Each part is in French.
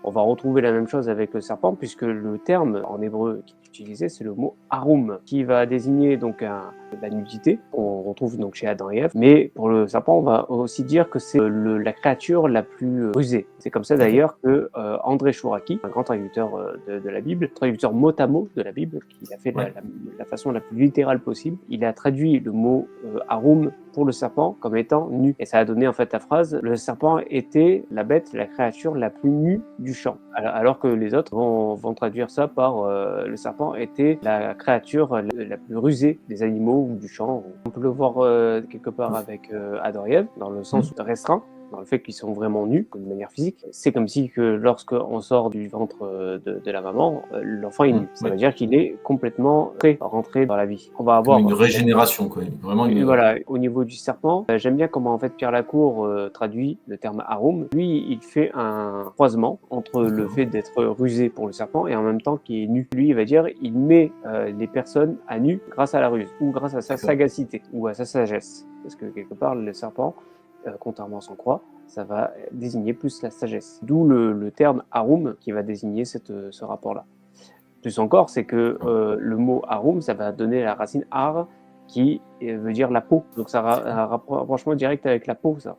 On va retrouver la même chose avec le serpent, puisque le terme en hébreu qui est utilisé, c'est le mot harum, qui va désigner donc la nudité, qu'on retrouve donc chez Adam et Ève. Mais pour le serpent, on va aussi dire que c'est la créature la plus rusée. C'est comme ça d'ailleurs que André Chouraki, un grand traducteur de la Bible, traducteur mot à mot de la Bible, qui a fait la façon la plus littérale possible, il a traduit le mot harum pour le serpent comme étant nu. Et ça a donné en fait la phrase « Le serpent était la bête, la créature la plus nue du champ ». Alors que les autres vont traduire ça par le serpent était la créature la plus rusée des animaux ou du champ. On peut le voir quelque part avec Adam et Ève, dans le sens restreint, dans le fait qu'ils sont vraiment nus de manière physique. C'est comme si que lorsqu'on sort du ventre de la maman, l'enfant est nu. Ça veut dire qu'il est complètement rentré dans la vie. On va avoir une régénération, quoi. Vraiment Voilà, au niveau du serpent, j'aime bien comment en fait Pierre Lacour traduit le terme harum. Lui, il fait un croisement entre le fait d'être rusé pour le serpent et en même temps qu'il est nu. Lui, il va dire, il met les personnes à nu grâce à la ruse ou grâce à sa sagacité ou à sa sagesse. Parce que quelque part, le serpent, contrairement à son croix, ça va désigner plus la sagesse. D'où le terme harum qui va désigner ce rapport-là. Plus encore, c'est que le mot harum, ça va donner la racine har, qui veut dire la peau. Donc ça a un rapprochement direct avec la peau, ça.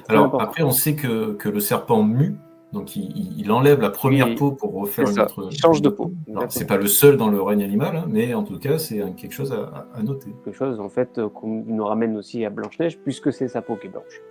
Alors important. Après, on sait que le serpent mue, donc il enlève la première peau pour refaire une autre. Il change de peau. C'est pas le seul dans le règne animal, hein, mais en tout cas, c'est quelque chose à noter. Quelque chose, en fait, qu'on nous ramène aussi à Blanche-Neige, puisque c'est sa peau qui est blanche.